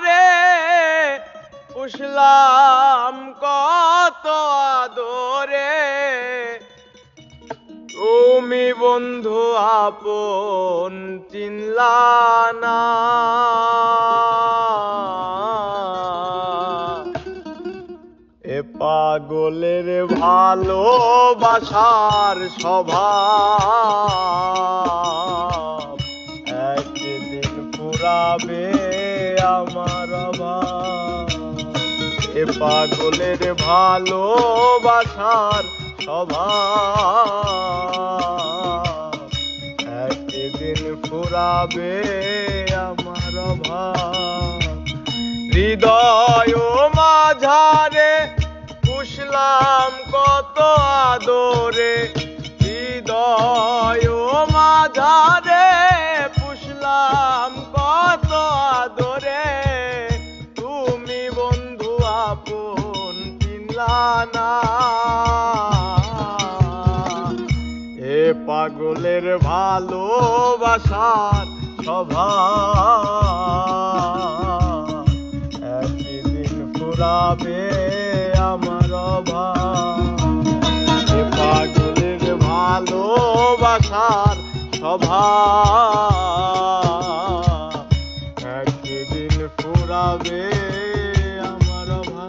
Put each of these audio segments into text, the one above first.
রে পুষলাম কত আদরে, তুমি বন্ধু আপন চিনলা না। এ পাগলের ভালোবাসার স্বভাব, একদিন ফুরাবে আমার অভাব। এ পাগলের ভালোবাসার স্বভাব, একদিন ফুরাবে আমার অভাব। হৃদয় মাঝারে পুষলাম কত আদরে, হৃদয় মাঝারে পুষলাম কত আদরে, তুমি বন্ধু আপন চিনলা না। এ পাগলের ভালোবাসার স্বভাব, একদিন ফুরাবে আমার অভাব। এ পাগলের ভালোবাসার স্বভাব, একদিন ফুরাবে আমার অভাব।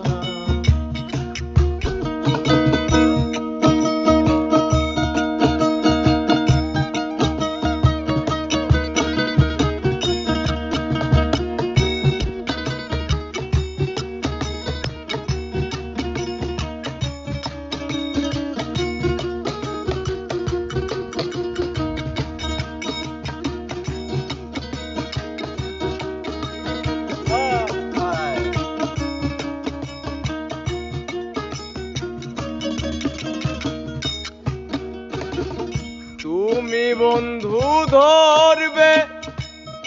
তুমি বন্ধু ধরবে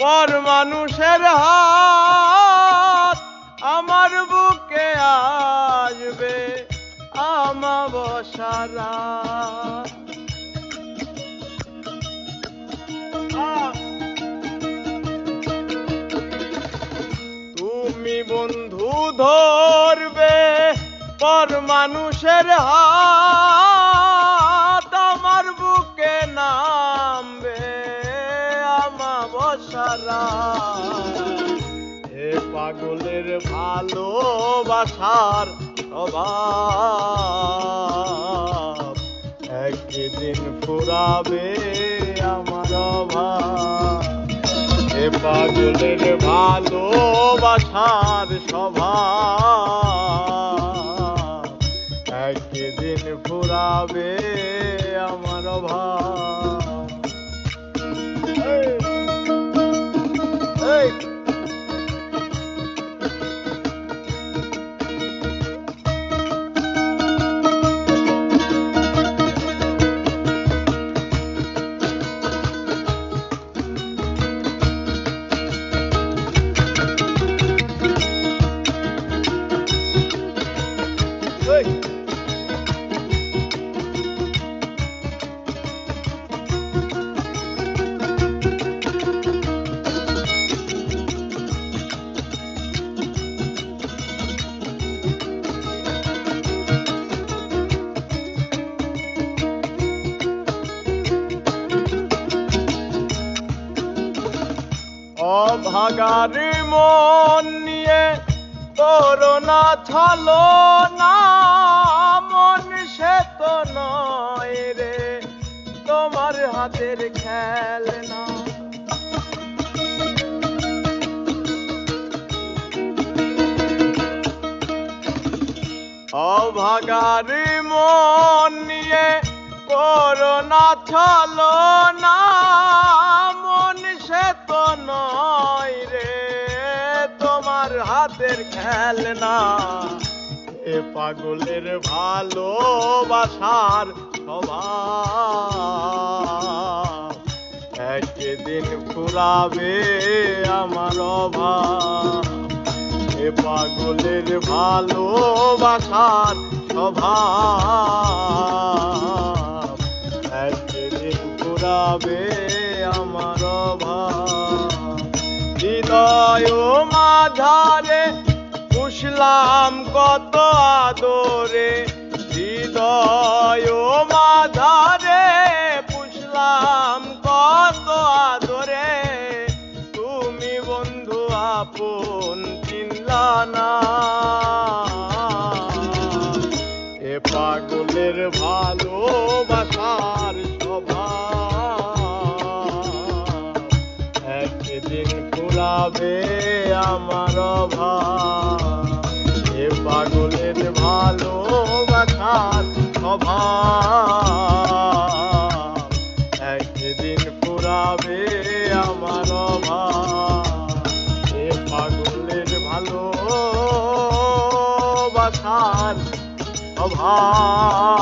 পর মানুষের হাত, আমার বুকে আসবে আমাবস্যা রাত। তুমি বন্ধু ধরবে পর মানুষের হাত, আমার বুকে নামবে আমাবস্যা রাত। এ পাগলের ভালোবাসার স্বভাব, একদিন ফুরাবে আমার অভাব। এ পাগলের ভালোবাসার স্বভাব, একদিন ফুরাবে আমার অভাব। এই অভাগার মন নিয়ে করোনা ছলো না, মন সে তো নয় রে তোমার হাতের খেলনা। অভাগার মন নিয়ে করোনা ছলো না, মন সে তো নয় রে তোমার হাতের খেলনা। এ পাগলের ভালোবাসার স্বভাব, একদিন ফুরাবে আমার অভাব। এ পাগলের ভালোবাসার স্বভাব, একদিন ফুরাবে আমার অভাব। হৃদয় মাঝার পুষলাম কত আদরে হৃদয় মাঝারে, পুষলাম কত আদরে, তুমি বন্ধু আপন চিনলা না। এ পাগলের ভালোবাসার স্বভাব, একদিন ফুরাবে আমার অভাব। এ পাগলের ভালোবাসার স্বভাব, একদিন ফুরাবে আমার অভাব। এ পাগলের ভালোবাসার অভাব।